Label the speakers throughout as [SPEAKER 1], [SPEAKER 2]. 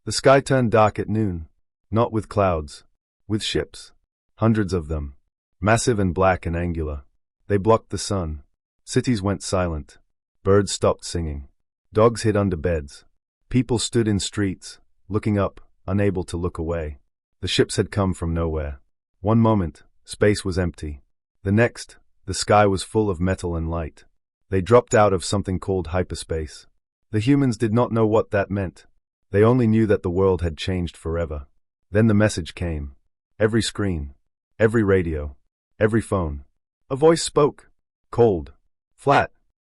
[SPEAKER 1] The sky turned dark at noon, not with clouds, with ships. Hundreds of them, massive and black and angular. They blocked the sun. Cities went silent. Birds stopped singing. Dogs hid under beds. People stood in streets, looking up, unable to look away. The ships had come from nowhere. One moment, space was empty. The next, the sky was full of metal and light. They dropped out of something called hyperspace. The humans did not know what that meant. They only knew that the world had changed forever. Then the message came. Every screen, every radio, every phone. A voice spoke. Cold, flat,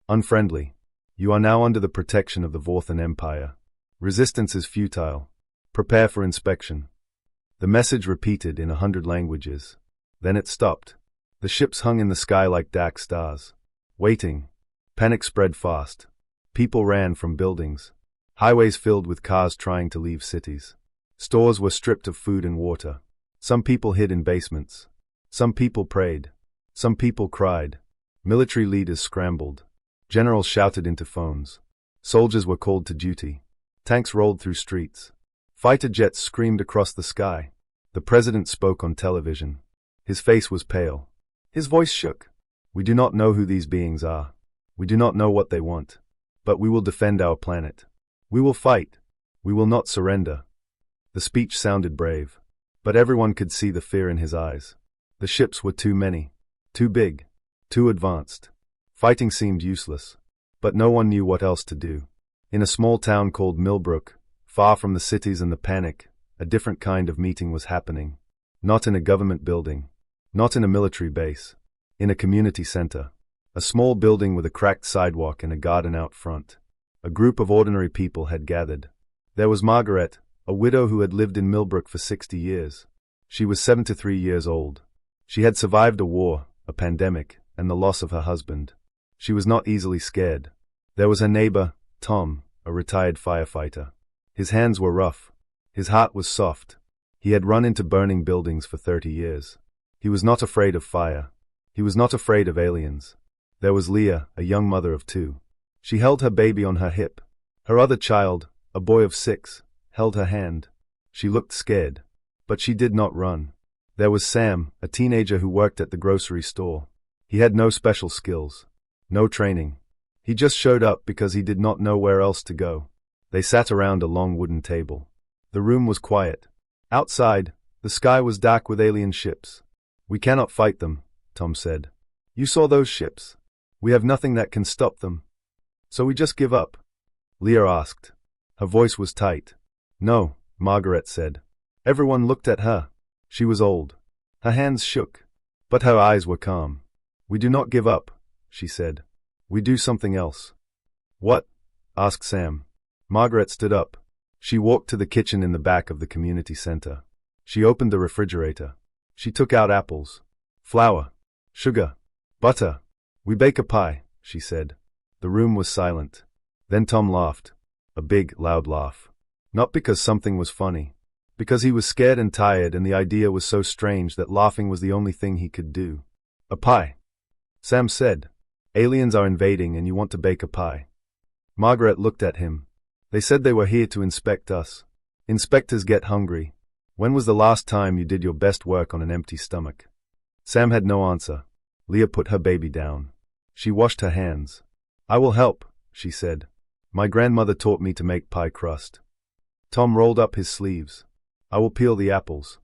[SPEAKER 1] unfriendly. You are now under the protection of the Vorthan Empire. Resistance is futile. Prepare for inspection. The message repeated in 100 languages. Then it stopped. The ships hung in the sky like dark stars. Waiting. Panic spread fast. People ran from buildings. Highways filled with cars trying to leave cities. Stores were stripped of food and water. Some people hid in basements. Some people prayed. Some people cried. Military leaders scrambled. Generals shouted into phones. Soldiers were called to duty. Tanks rolled through streets. Fighter jets screamed across the sky. The president spoke on television. His face was pale. His voice shook. We do not know who these beings are. We do not know what they want. But we will defend our planet. We will fight. We will not surrender. The speech sounded brave. But everyone could see the fear in his eyes. The ships were too many. Too big. Too advanced. Fighting seemed useless. But no one knew what else to do. In a small town called Millbrook, far from the cities and the panic, a different kind of meeting was happening. Not in a government building. Not in a military base. In a community center. A small building with a cracked sidewalk and a garden out front. A group of ordinary people had gathered. There was Margaret, a widow who had lived in Millbrook for 60 years. She was 73 years old. She had survived a war, a pandemic, and the loss of her husband. She was not easily scared. There was her neighbor, Tom, a retired firefighter. His hands were rough. His heart was soft. He had run into burning buildings for 30 years. He was not afraid of fire. He was not afraid of aliens. There was Leah, a young mother of 2. She held her baby on her hip. Her other child, a boy of 6, held her hand. She looked scared. But she did not run. There was Sam, a teenager who worked at the grocery store. He had no special skills. No training. He just showed up because he did not know where else to go. They sat around a long wooden table. The room was quiet. Outside, the sky was dark with alien ships. We cannot fight them, Tom said. You saw those ships. We have nothing that can stop them. So we just give up? Leah asked. Her voice was tight. No, Margaret said. Everyone looked at her. She was old. Her hands shook. But her eyes were calm. We do not give up, she said. We do something else. What? Asked Sam. Margaret stood up. She walked to the kitchen in the back of the community center. She opened the refrigerator. She took out apples, flour, sugar, butter. We bake a pie, she said. The room was silent. Then Tom laughed. A big, loud laugh. Not because something was funny. Because he was scared and tired, and the idea was so strange that laughing was the only thing he could do. A pie. Sam said. Aliens are invading and you want to bake a pie. Margaret looked at him. They said they were here to inspect us. Inspectors get hungry. When was the last time you did your best work on an empty stomach? Sam had no answer. Leah put her baby down. She washed her hands. I will help, she said. My grandmother taught me to make pie crust. Tom rolled up his sleeves. I will peel the apples.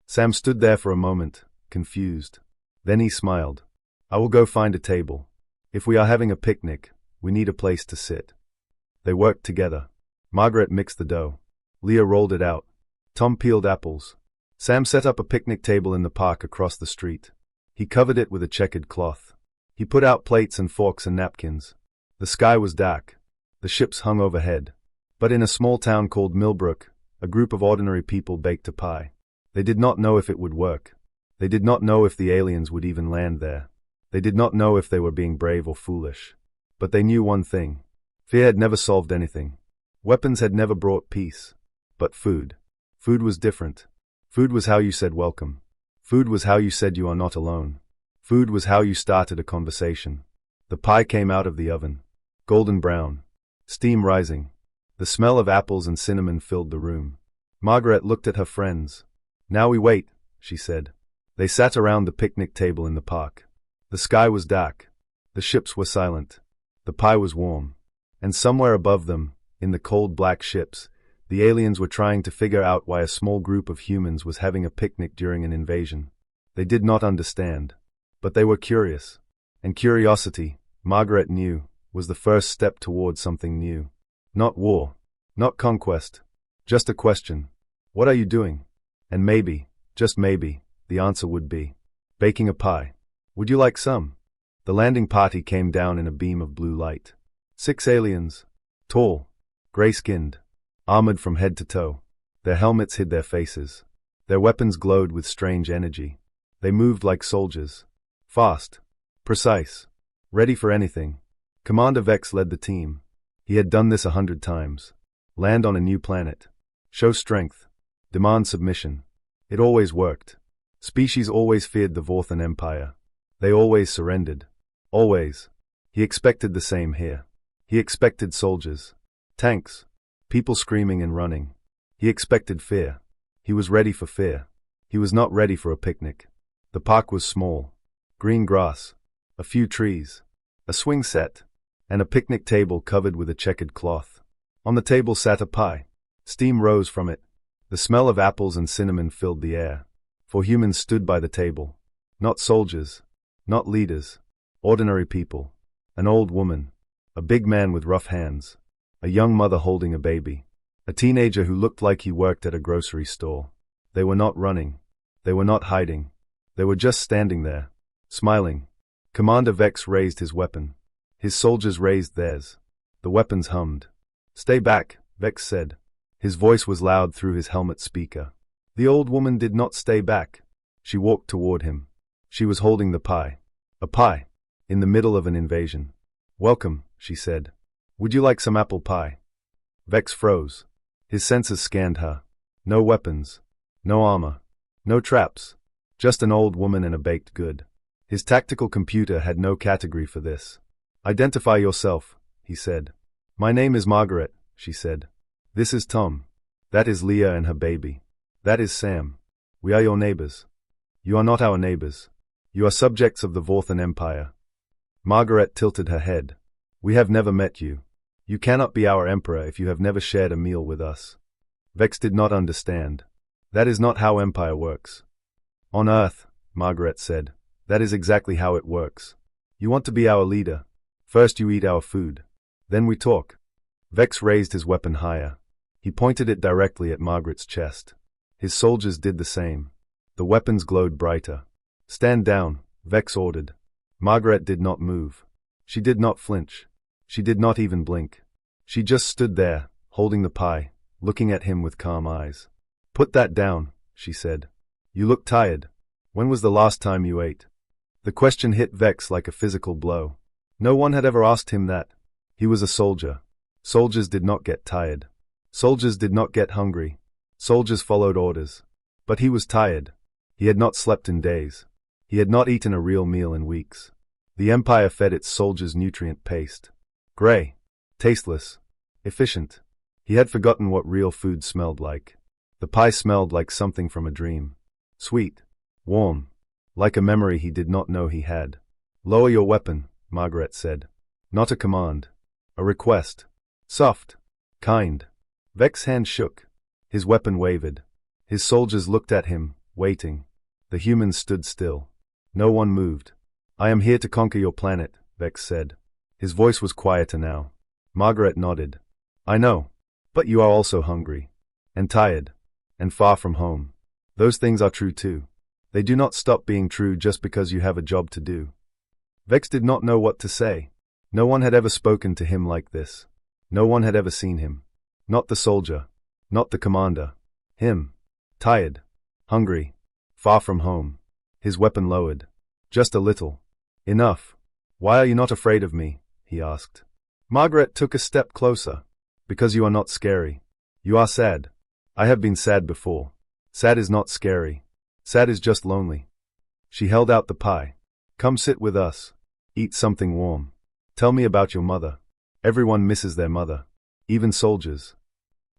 [SPEAKER 1] Sam stood there for a moment, confused. Then he smiled. I will go find a table. If we are having a picnic, we need a place to sit. They worked together. Margaret mixed the dough. Leah rolled it out. Tom peeled apples. Sam set up a picnic table in the park across the street. He covered it with a checkered cloth. He put out plates and forks and napkins. The sky was dark. The ships hung overhead. But in a small town called Millbrook, a group of ordinary people baked a pie. They did not know if it would work. They did not know if the aliens would even land there. They did not know if they were being brave or foolish. But they knew one thing. Fear had never solved anything. Weapons had never brought peace. But food. Food was different. Food was how you said welcome. Food was how you said you are not alone. Food was how you started a conversation. The pie came out of the oven. Golden brown. Steam rising. The smell of apples and cinnamon filled the room. Margaret looked at her friends. "Now we wait," she said. They sat around the picnic table in the park. The sky was dark. The ships were silent. The pie was warm. And somewhere above them, in the cold black ships, the aliens were trying to figure out why a small group of humans was having a picnic during an invasion. They did not understand. But they were curious. And curiosity, Margaret knew, was the first step toward something new. Not war. Not conquest. Just a question. What are you doing? And maybe, just maybe, the answer would be baking a pie. Would you like some? The landing party came down in a beam of blue light. 6 aliens. Tall. Gray-skinned. Armored from head to toe. Their helmets hid their faces. Their weapons glowed with strange energy. They moved like soldiers. Fast. Precise. Ready for anything. Commander Vex led the team. He had done this 100 times. Land on a new planet. Show strength. Demand submission. It always worked. Species always feared the Vorthan Empire. They always surrendered. Always. He expected the same here. He expected soldiers. Tanks. People screaming and running. He expected fear. He was ready for fear. He was not ready for a picnic. The park was small. Green grass. A few trees. A swing set. And a picnic table covered with a checkered cloth. On the table sat a pie. Steam rose from it. The smell of apples and cinnamon filled the air. 4 humans stood by the table. Not soldiers. Not leaders. Ordinary people. An old woman. A big man with rough hands. A young mother holding a baby. A teenager who looked like he worked at a grocery store. They were not running. They were not hiding. They were just standing there, smiling. Commander Vex raised his weapon. His soldiers raised theirs. The weapons hummed. "Stay back," Vex said. His voice was loud through his helmet speaker. The old woman did not stay back. She walked toward him. She was holding the pie. A pie. In the middle of an invasion. "Welcome," she said. "Would you like some apple pie?" Vex froze. His senses scanned her. No weapons. No armor. No traps. Just an old woman and a baked good. His tactical computer had no category for this. "Identify yourself," he said. "My name is Margaret," she said. "This is Tom. That is Leah and her baby. That is Sam. We are your neighbors." "You are not our neighbors. You are subjects of the Vorthan Empire." Margaret tilted her head. "We have never met you. You cannot be our emperor if you have never shared a meal with us." Vex did not understand. "That is not how empire works." "On Earth," Margaret said, "that is exactly how it works. You want to be our leader. First you eat our food. Then we talk." Vex raised his weapon higher. He pointed it directly at Margaret's chest. His soldiers did the same. The weapons glowed brighter. "Stand down," Vex ordered. Margaret did not move. She did not flinch. She did not even blink. She just stood there, holding the pie, looking at him with calm eyes. "Put that down," she said. "You look tired. When was the last time you ate?" The question hit Vex like a physical blow. No one had ever asked him that. He was a soldier. Soldiers did not get tired. Soldiers did not get hungry. Soldiers followed orders. But he was tired. He had not slept in days. He had not eaten a real meal in weeks. The Empire fed its soldiers nutrient paste. Gray. Tasteless. Efficient. He had forgotten what real food smelled like. The pie smelled like something from a dream. Sweet. Warm. Like a memory he did not know he had. "Lower your weapon," Margaret said. Not a command. A request. Soft. Kind. Vex's hand shook. His weapon wavered. His soldiers looked at him, waiting. The humans stood still. No one moved. "I am here to conquer your planet," Vex said. His voice was quieter now. Margaret nodded. "I know. But you are also hungry. And tired. And far from home. Those things are true too. They do not stop being true just because you have a job to do." Vex did not know what to say. No one had ever spoken to him like this. No one had ever seen him. Not the soldier. Not the commander. Him. Tired. Hungry. Far from home. His weapon lowered. Just a little. "Enough. Why are you not afraid of me?" he asked. Margaret took a step closer. "Because you are not scary. You are sad. I have been sad before. Sad is not scary. Sad is just lonely." She held out the pie. "Come sit with us. Eat something warm. Tell me about your mother. Everyone misses their mother." even soldiers.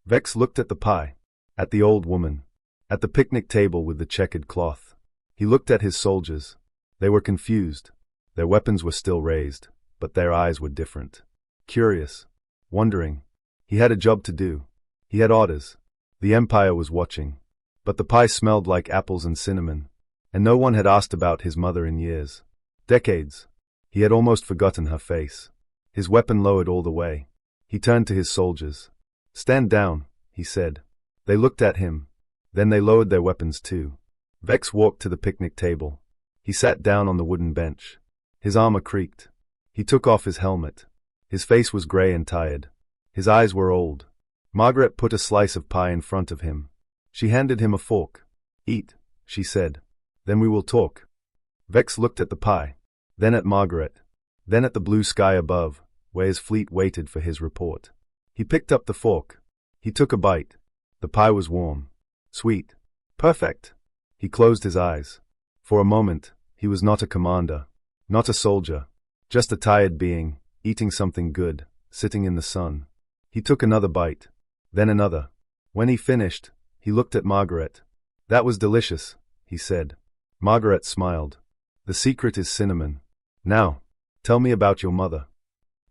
[SPEAKER 1] Vex looked at the pie, at the old woman, at the picnic table with the checkered cloth. He looked at his soldiers. They were confused. Their weapons were still raised, but their eyes were different. Curious. Wondering. He had a job to do. He had orders. The Empire was watching. But the pie smelled like apples and cinnamon, and no one had asked about his mother in years. Decades. He had almost forgotten her face. His weapon lowered all the way. He turned to his soldiers. "Stand down," he said. They looked at him. Then they lowered their weapons too. Vex walked to the picnic table. He sat down on the wooden bench. His armor creaked. He took off his helmet. His face was gray and tired. His eyes were old. Margaret put a slice of pie in front of him. She handed him a fork. "Eat," she said. "Then we will talk." Vex looked at the pie, then at Margaret, then at the blue sky above, where his fleet waited for his report. He picked up the fork. He took a bite. The pie was warm. Sweet. Perfect. He closed his eyes. For a moment, he was not a commander, not a soldier, just a tired being, eating something good, sitting in the sun. He took another bite, then another. When he finished, he looked at Margaret. "That was delicious," he said. Margaret smiled. "The secret is cinnamon. Now, tell me about your mother."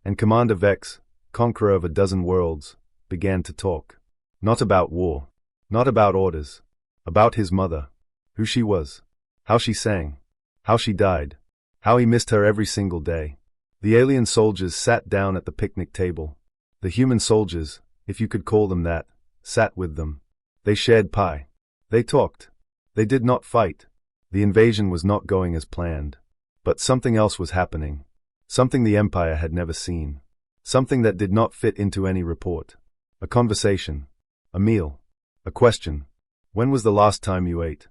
[SPEAKER 1] And Commander Vex, conqueror of a dozen worlds, began to talk. Not about war, not about orders, about his mother, who she was, how she sang, how she died, how he missed her every single day. The alien soldiers sat down at the picnic table. The human soldiers, if you could call them that, sat with them. They shared pie. They talked. They did not fight. The invasion was not going as planned. But something else was happening. Something the Empire had never seen. Something that did not fit into any report. A conversation. A meal. A question. "When was the last time you ate?"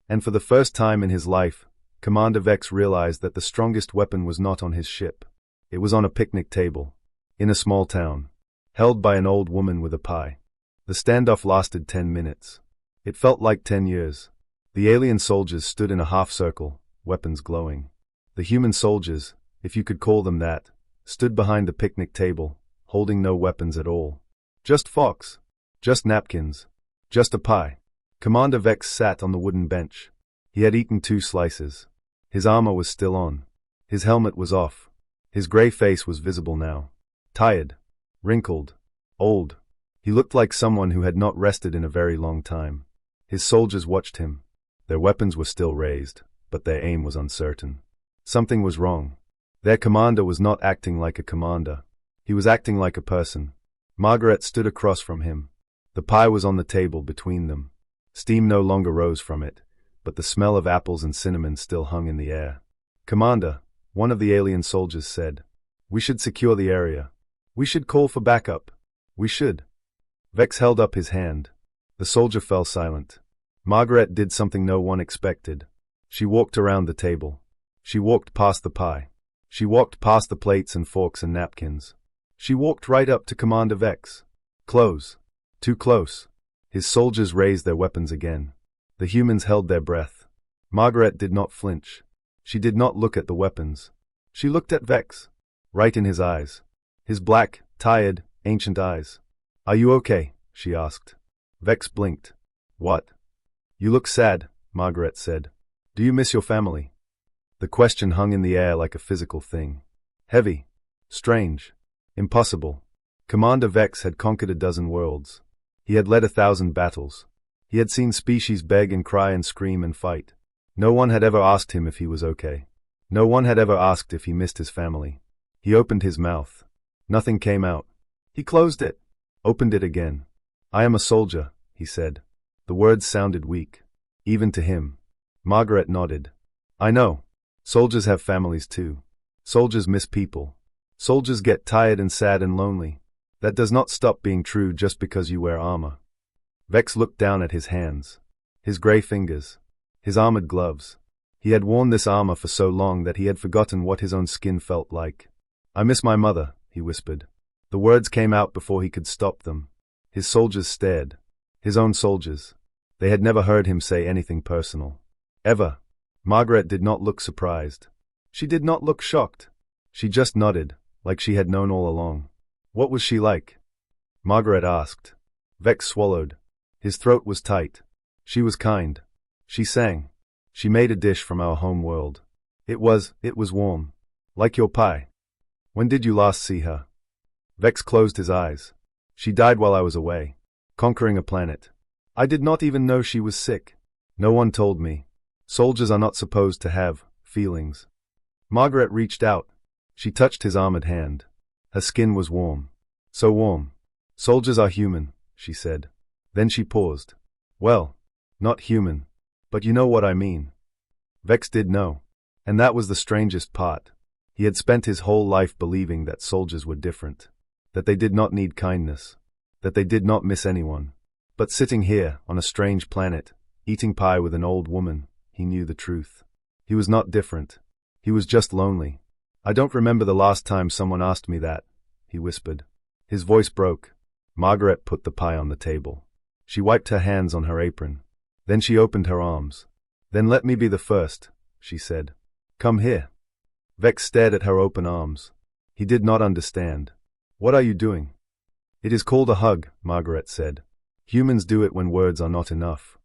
[SPEAKER 1] And for the first time in his life, Commander Vex realized that the strongest weapon was not on his ship. It was on a picnic table. In a small town. Held by an old woman with a pie. The standoff lasted 10 minutes. It felt like 10 years. The alien soldiers stood in a half circle, weapons glowing. The human soldiers, if you could call them that, stood behind the picnic table, holding no weapons at all. Just forks. Just napkins. Just a pie. Commander Vex sat on the wooden bench. He had eaten 2 slices. His armor was still on. His helmet was off. His gray face was visible now. Tired. Wrinkled. Old. He looked like someone who had not rested in a very long time. His soldiers watched him. Their weapons were still raised, but their aim was uncertain. Something was wrong. Their commander was not acting like a commander. He was acting like a person. Margaret stood across from him. The pie was on the table between them. Steam no longer rose from it, but the smell of apples and cinnamon still hung in the air. "Commander," one of the alien soldiers said, "we should secure the area. We should call for backup. We should." Vex held up his hand. The soldier fell silent. Margaret did something no one expected. She walked around the table. She walked past the pie. She walked past the plates and forks and napkins. She walked right up to Commander Vex. Close. Too close. His soldiers raised their weapons again. The humans held their breath. Margaret did not flinch. She did not look at the weapons. She looked at Vex. Right in his eyes. His black, tired, ancient eyes. "Are you okay?" she asked. Vex blinked. "What?" "You look sad," Margaret said. "Do you miss your family?" The question hung in the air like a physical thing. Heavy. Strange. Impossible. Commander Vex had conquered a dozen worlds. He had led 1,000 battles. He had seen species beg and cry and scream and fight. No one had ever asked him if he was okay. No one had ever asked if he missed his family. He opened his mouth. Nothing came out. He closed it. Opened it again. "I am a soldier," he said. The words sounded weak. Even to him. Margaret nodded. "I know. Soldiers have families too. Soldiers miss people. Soldiers get tired and sad and lonely. That does not stop being true just because you wear armor." Vex looked down at his hands. His gray fingers. His armored gloves. He had worn this armor for so long that he had forgotten what his own skin felt like. "I miss my mother," he whispered. The words came out before he could stop them. His soldiers stared. His own soldiers. They had never heard him say anything personal. Ever. Margaret did not look surprised. She did not look shocked. She just nodded, like she had known all along. What was she like? Margaret asked. Vex swallowed. His throat was tight. She was kind. She sang. She made a dish from our home world. It was warm. Like your pie. When did you last see her? Vex closed his eyes. She died while I was away, conquering a planet. I did not even know she was sick. No one told me. Soldiers are not supposed to have feelings. Margaret reached out. She touched his armored hand. Her skin was warm. So warm. Soldiers are human, she said. Then she paused. Well, not human. But you know what I mean. Vex did know. And that was the strangest part. He had spent his whole life believing that soldiers were different. That they did not need kindness. That they did not miss anyone. But sitting here, on a strange planet, eating pie with an old woman, he knew the truth. He was not different. He was just lonely. I don't remember the last time someone asked me that, he whispered. His voice broke. Margaret put the pie on the table. She wiped her hands on her apron. Then she opened her arms. Then let me be the first, she said. Come here. Vex stared at her open arms. He did not understand. What are you doing? It is called a hug, Margaret said. Humans do it when words are not enough.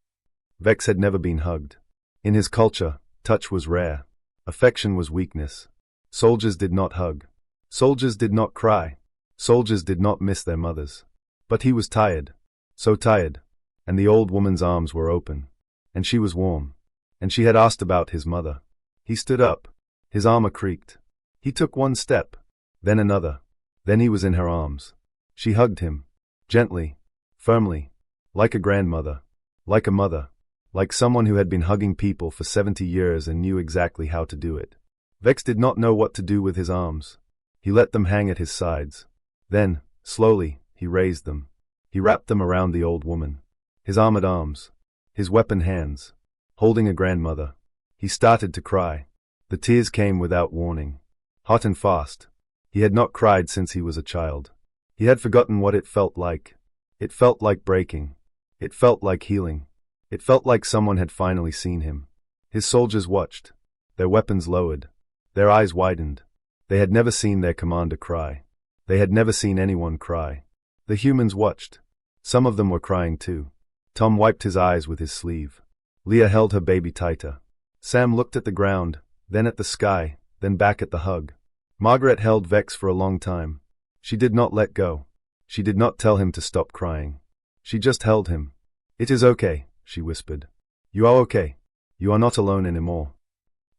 [SPEAKER 1] Vex had never been hugged. In his culture, touch was rare. Affection was weakness. Soldiers did not hug. Soldiers did not cry. Soldiers did not miss their mothers. But he was tired. So tired. And the old woman's arms were open. And she was warm. And she had asked about his mother. He stood up. His armor creaked. He took one step. Then another. Then he was in her arms. She hugged him. Gently. Firmly. Like a grandmother. Like a mother. Like someone who had been hugging people for 70 years and knew exactly how to do it. Vex did not know what to do with his arms. He let them hang at his sides. Then, slowly, he raised them. He wrapped them around the old woman. His armored arms. His weapon hands. Holding a grandmother. He started to cry. The tears came without warning. Hot and fast. He had not cried since he was a child. He had forgotten what it felt like. It felt like breaking. It felt like healing. It felt like someone had finally seen him. His soldiers watched. Their weapons lowered. Their eyes widened. They had never seen their commander cry. They had never seen anyone cry. The humans watched. Some of them were crying too. Tom wiped his eyes with his sleeve. Leah held her baby tighter. Sam looked at the ground, then at the sky, then back at the hug. Margaret held Vex for a long time. She did not let go. She did not tell him to stop crying. She just held him. It is okay, she whispered. You are okay. You are not alone anymore.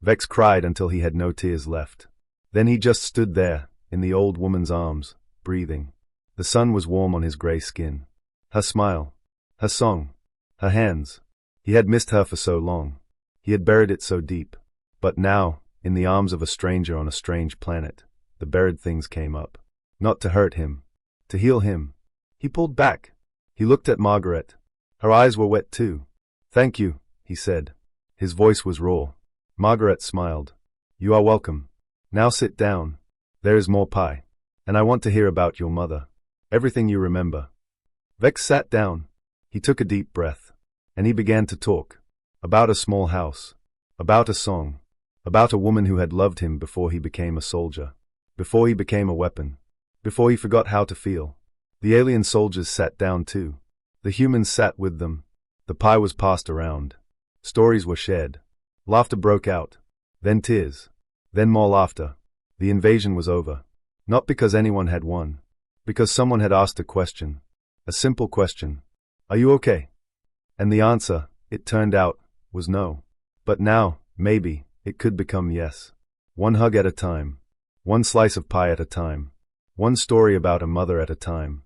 [SPEAKER 1] Vex cried until he had no tears left. Then he just stood there, in the old woman's arms, breathing. The sun was warm on his grey skin. Her smile. Her song. Her hands. He had missed her for so long. He had buried it so deep. But now, in the arms of a stranger on a strange planet, the buried things came up. Not to hurt him. To heal him. He pulled back. He looked at Margaret. Her eyes were wet too. Thank you, he said. His voice was raw. Margaret smiled. You are welcome. Now sit down. There is more pie. And I want to hear about your mother. Everything you remember. Vex sat down. He took a deep breath. And he began to talk. About a small house. About a song. About a woman who had loved him before he became a soldier. Before he became a weapon. Before he forgot how to feel. The alien soldiers sat down too. The humans sat with them. The pie was passed around. Stories were shared. Laughter broke out. Then tears. Then more laughter. The invasion was over. Not because anyone had won. Because someone had asked a question. A simple question. Are you okay? And the answer, it turned out, was no. But now, maybe, it could become yes. One hug at a time. One slice of pie at a time. One story about a mother at a time.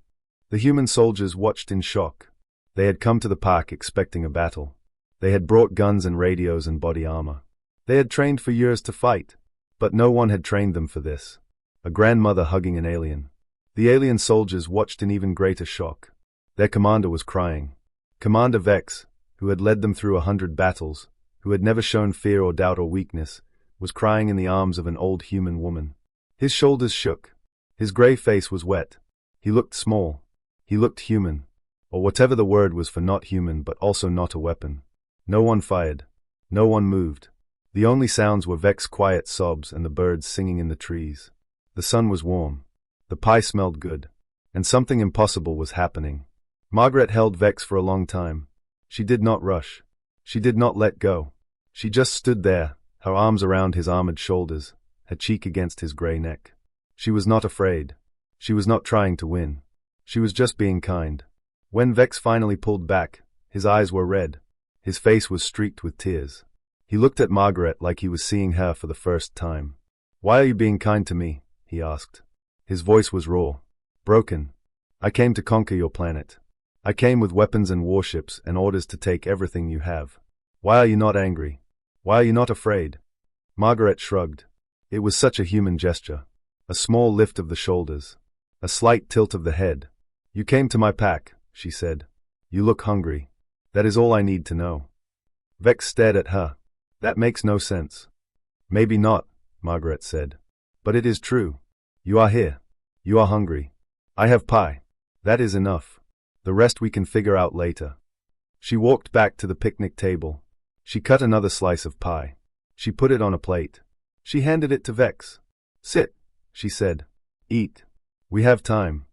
[SPEAKER 1] The human soldiers watched in shock. They had come to the park expecting a battle. They had brought guns and radios and body armor. They had trained for years to fight. But no one had trained them for this. A grandmother hugging an alien. The alien soldiers watched in even greater shock. Their commander was crying. Commander Vex, who had led them through 100 battles, who had never shown fear or doubt or weakness, was crying in the arms of an old human woman. His shoulders shook. His grey face was wet. He looked small. He looked human. Or whatever the word was for not human but also not a weapon. No one fired. No one moved. The only sounds were Vex's quiet sobs and the birds singing in the trees. The sun was warm. The pie smelled good. and something impossible was happening. Margaret held Vex for a long time. She did not rush. She did not let go. She just stood there, her arms around his armored shoulders, her cheek against his grey neck. She was not afraid. She was not trying to win. She was just being kind. When Vex finally pulled back, his eyes were red. His face was streaked with tears. He looked at Margaret like he was seeing her for the first time. "Why are you being kind to me?" he asked. His voice was raw, broken. "I came to conquer your planet. I came with weapons and warships and orders to take everything you have. Why are you not angry? Why are you not afraid?" Margaret shrugged. It was such a human gesture. A small lift of the shoulders. A slight tilt of the head. "You came to my pack," she said. "You look hungry. That is all I need to know." Vex stared at her. "That makes no sense." "Maybe not," Margaret said. "But it is true. You are here. You are hungry. I have pie. That is enough. The rest we can figure out later." She walked back to the picnic table. She cut another slice of pie. She put it on a plate. She handed it to Vex. "Sit," she said. "Eat. We have time."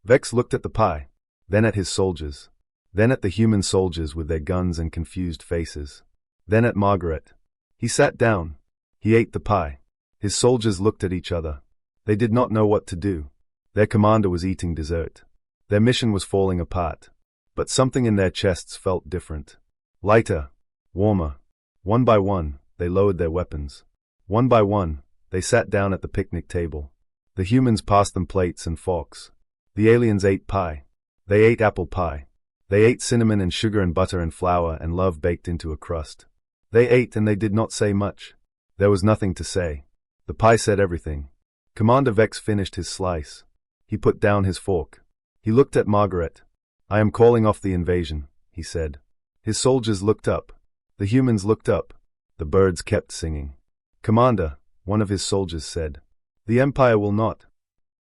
[SPEAKER 1] Vex looked at the pie, then at his soldiers, then at the human soldiers with their guns and confused faces, then at Margaret. He sat down. He ate the pie. His soldiers looked at each other. They did not know what to do. Their commander was eating dessert. Their mission was falling apart. But something in their chests felt different. Lighter. Warmer. One by one, they lowered their weapons. One by one, they sat down at the picnic table. The humans passed them plates and forks. The aliens ate pie. They ate apple pie. They ate cinnamon and sugar and butter and flour and love baked into a crust. They ate and they did not say much. There was nothing to say. The pie said everything. Commander Vex finished his slice. He put down his fork. He looked at Margaret. "I am calling off the invasion," he said. His soldiers looked up. The humans looked up. The birds kept singing. "Commander," one of his soldiers said, "the Empire will not."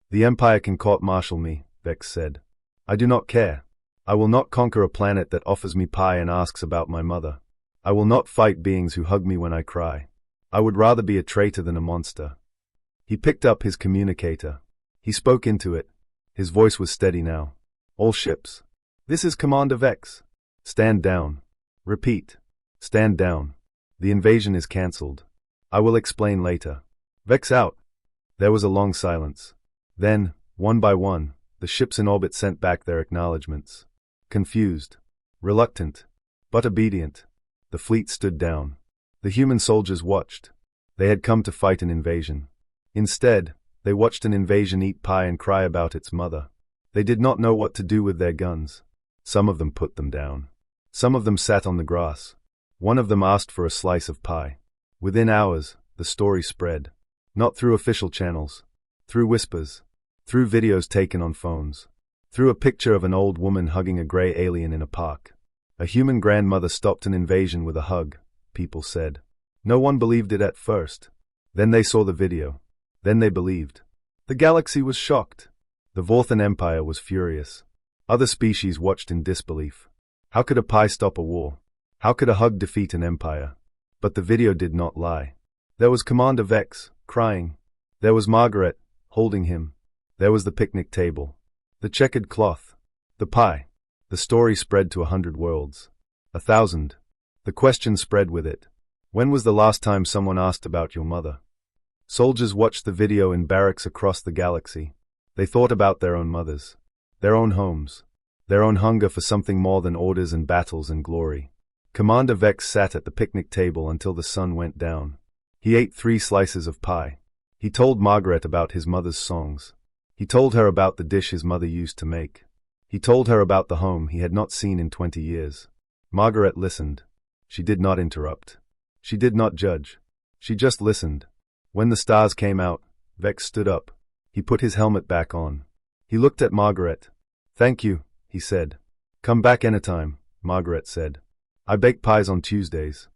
[SPEAKER 1] "The Empire can court-martial me," Vex said. "I do not care. I will not conquer a planet that offers me pie and asks about my mother. I will not fight beings who hug me when I cry. I would rather be a traitor than a monster." He picked up his communicator. He spoke into it. His voice was steady now. "All ships. This is Commander Vex. Stand down. Repeat. Stand down. The invasion is cancelled. I will explain later. Vex out." There was a long silence. Then, one by one, the ships in orbit sent back their acknowledgements. Confused. Reluctant. But obedient. The fleet stood down. The human soldiers watched. They had come to fight an invasion. Instead, they watched an invasion eat pie and cry about its mother. They did not know what to do with their guns. Some of them put them down. Some of them sat on the grass. One of them asked for a slice of pie. Within hours, the story spread. Not through official channels. Through whispers. Through videos taken on phones. Through a picture of an old woman hugging a grey alien in a park. A human grandmother stopped an invasion with a hug, people said. No one believed it at first. Then they saw the video. Then they believed. The galaxy was shocked. The Vorthan Empire was furious. Other species watched in disbelief. How could a pie stop a war? How could a hug defeat an empire? But the video did not lie. There was Commander Vex, crying. There was Margaret, holding him. There was the picnic table. The checkered cloth. The pie. The story spread to 100 worlds. 1,000. The question spread with it. When was the last time someone asked about your mother? Soldiers watched the video in barracks across the galaxy. They thought about their own mothers. Their own homes. Their own hunger for something more than orders and battles and glory. Commander Vex sat at the picnic table until the sun went down. He ate 3 slices of pie. He told Margaret about his mother's songs. He told her about the dish his mother used to make. He told her about the home he had not seen in 20 years. Margaret listened. She did not interrupt. She did not judge. She just listened. When the stars came out, Vex stood up. He put his helmet back on. He looked at Margaret. "Thank you," he said. "Come back anytime," Margaret said. "I bake pies on Tuesdays."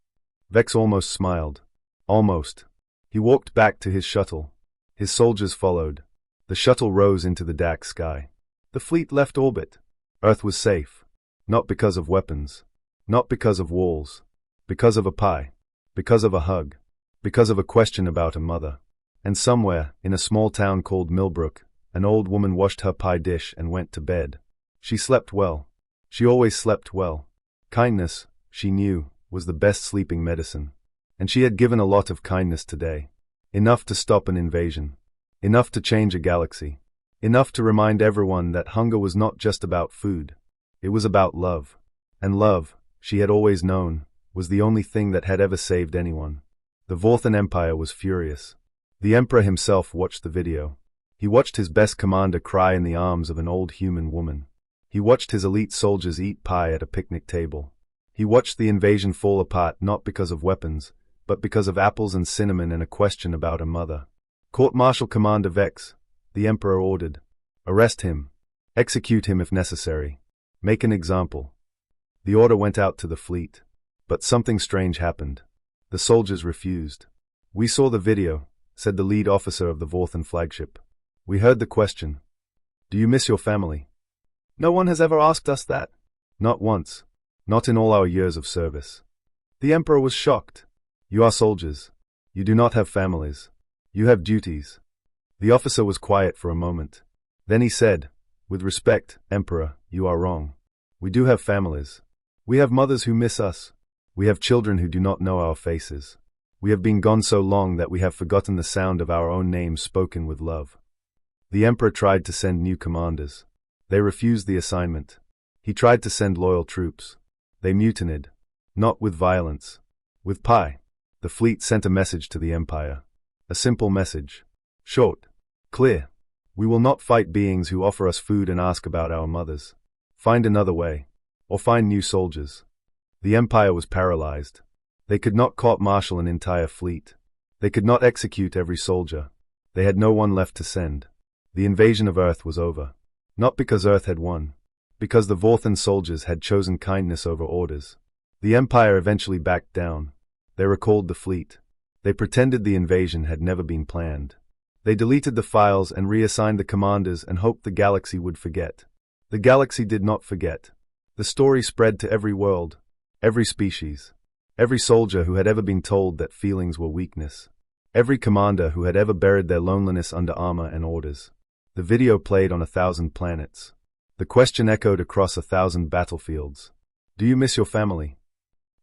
[SPEAKER 1] Vex almost smiled. Almost. He walked back to his shuttle. His soldiers followed. The shuttle rose into the dark sky. The fleet left orbit. Earth was safe. Not because of weapons. Not because of walls. Because of a pie. Because of a hug. Because of a question about a mother. And somewhere, in a small town called Millbrook, An old woman washed her pie dish and went to bed. She slept well. She always slept well. Kindness, she knew, was the best sleeping medicine. And she had given a lot of kindness today. Enough to stop an invasion. Enough to change a galaxy. Enough to remind everyone that hunger was not just about food. It was about love. And love, she had always known, was the only thing that had ever saved anyone. The Vorthan Empire was furious. The Emperor himself watched the video. He watched his best commander cry in the arms of an old human woman. He watched his elite soldiers eat pie at a picnic table. He watched the invasion fall apart not because of weapons, but because of apples and cinnamon and a question about a mother. Court-Martial Commander Vex, the Emperor ordered. Arrest him. Execute him if necessary. Make an example. The order went out to the fleet. But something strange happened. The soldiers refused. We saw the video, said the lead officer of the Vorthan flagship. We heard the question. Do you miss your family? No one has ever asked us that. Not once. Not in all our years of service. The Emperor was shocked. You are soldiers. You do not have families. You have duties. The officer was quiet for a moment. Then he said, with respect, Emperor, you are wrong. We do have families. We have mothers who miss us. We have children who do not know our faces. We have been gone so long that we have forgotten the sound of our own names spoken with love. The Emperor tried to send new commanders. They refused the assignment. He tried to send loyal troops. They mutinied. Not with violence. With pie. The fleet sent a message to the Empire. A simple message. Short. Clear. We will not fight beings who offer us food and ask about our mothers. Find another way. Or find new soldiers. The Empire was paralyzed. They could not court-martial an entire fleet. They could not execute every soldier. They had no one left to send. The invasion of Earth was over. Not because Earth had won. Because the Vorthan soldiers had chosen kindness over orders. The Empire eventually backed down. They recalled the fleet. They pretended the invasion had never been planned. They deleted the files and reassigned the commanders and hoped the galaxy would forget. The galaxy did not forget. The story spread to every world, every species, every soldier who had ever been told that feelings were weakness, every commander who had ever buried their loneliness under armor and orders. The video played on 1,000 planets. The question echoed across 1,000 battlefields. Do you miss your family?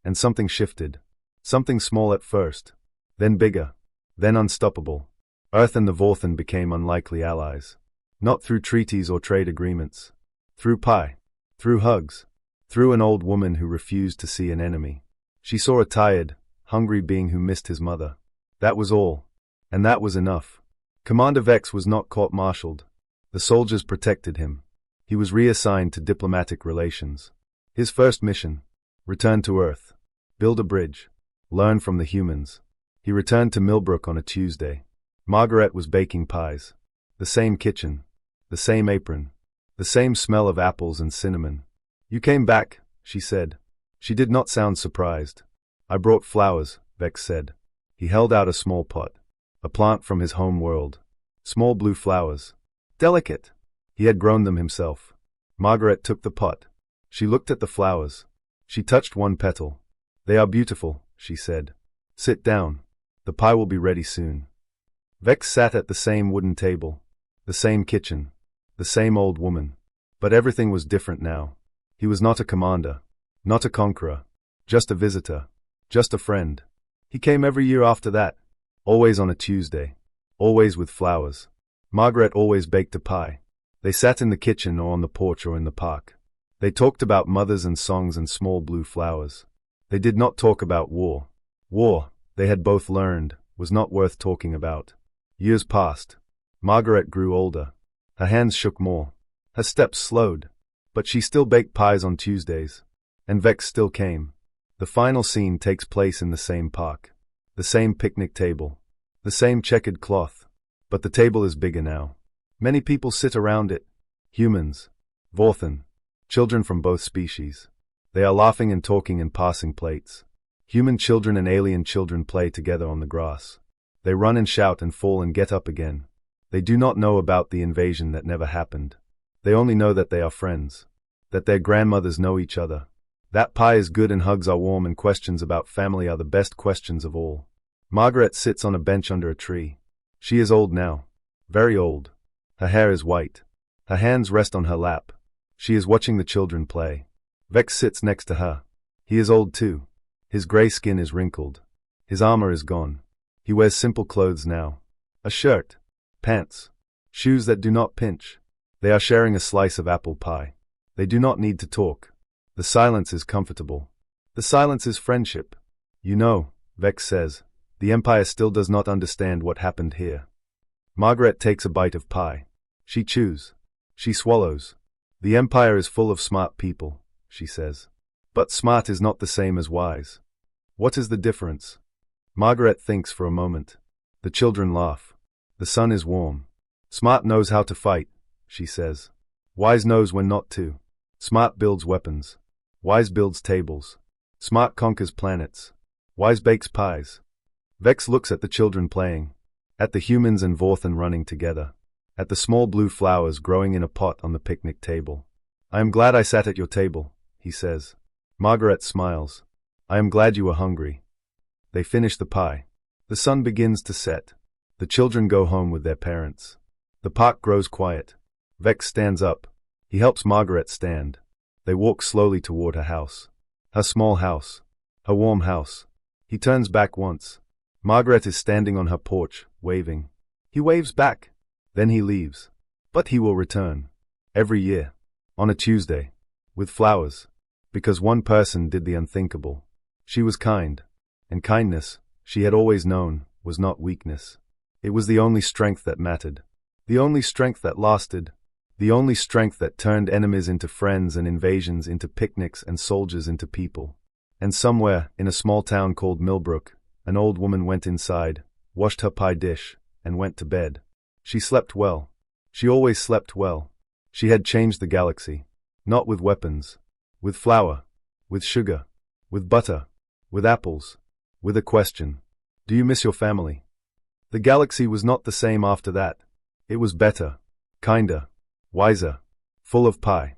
[SPEAKER 1] And something shifted. Something small at first, then bigger, then unstoppable. Earth and the Vorthan became unlikely allies. Not through treaties or trade agreements. Through pie. Through hugs. Through an old woman who refused to see an enemy. She saw a tired, hungry being who missed his mother. That was all. And that was enough. Commander Vex was not court-martialed. The soldiers protected him. He was reassigned to diplomatic relations. His first mission. Return to Earth. Build a bridge. Learn from the humans. He returned to Millbrook on a Tuesday. Margaret was baking pies. The same kitchen. The same apron. The same smell of apples and cinnamon. You came back, she said. She did not sound surprised. I brought flowers, Vex said. He held out a small pot. A plant from his home world. Small blue flowers. Delicate. He had grown them himself. Margaret took the pot. She looked at the flowers. She touched one petal. They are beautiful, she said. Sit down. The pie will be ready soon. Vex sat at the same wooden table. The same kitchen. The same old woman. But everything was different now. He was not a commander. Not a conqueror. Just a visitor. Just a friend. He came every year after that. Always on a Tuesday. Always with flowers. Margaret always baked a pie. They sat in the kitchen or on the porch or in the park. They talked about mothers and songs and small blue flowers. They did not talk about war. War, they had both learned, was not worth talking about. Years passed. Margaret grew older. Her hands shook more. Her steps slowed. But she still baked pies on Tuesdays. And Vex still came. The final scene takes place in the same park. The same picnic table. The same checkered cloth. But the table is bigger now. Many people sit around it. Humans. Vorthan. Children from both species. They are laughing and talking and passing plates. Human children and alien children play together on the grass. They run and shout and fall and get up again. They do not know about the invasion that never happened. They only know that they are friends. That their grandmothers know each other. That pie is good and hugs are warm and questions about family are the best questions of all. Margaret sits on a bench under a tree. She is old now. Very old. Her hair is white. Her hands rest on her lap. She is watching the children play. Vex sits next to her. He is old too. His gray skin is wrinkled. His armor is gone. He wears simple clothes now. A shirt, pants, shoes that do not pinch. They are sharing a slice of apple pie. They do not need to talk. The silence is comfortable. The silence is friendship. You know, Vex says, the Empire still does not understand what happened here. Margaret takes a bite of pie. She chews. She swallows. The Empire is full of smart people, she says. But smart is not the same as wise. What is the difference? Margaret thinks for a moment. The children laugh. The sun is warm. Smart knows how to fight, she says. Wise knows when not to. Smart builds weapons. Wise builds tables. Smart conquers planets. Wise bakes pies. Vex looks at the children playing. At the humans and Vorthan running together. At the small blue flowers growing in a pot on the picnic table. I am glad I sat at your table, he says. Margaret smiles. I am glad you were hungry. They finish the pie. The sun begins to set. The children go home with their parents. The park grows quiet. Vex stands up. He helps Margaret stand. They walk slowly toward her house. Her small house. Her warm house. He turns back once. Margaret is standing on her porch, waving. He waves back. Then he leaves. But he will return. Every year. On a Tuesday. With flowers. Because one person did the unthinkable. She was kind. And kindness, she had always known, was not weakness. It was the only strength that mattered. The only strength that lasted. The only strength that turned enemies into friends and invasions into picnics and soldiers into people. And somewhere, in a small town called Millbrook, an old woman went inside, washed her pie dish, and went to bed. She slept well. She always slept well. She had changed the galaxy. Not with weapons. With flour. With sugar. With butter. With apples. With a question. Do you miss your family? The galaxy was not the same after that. It was better. Kinder. Wiser. Full of pie.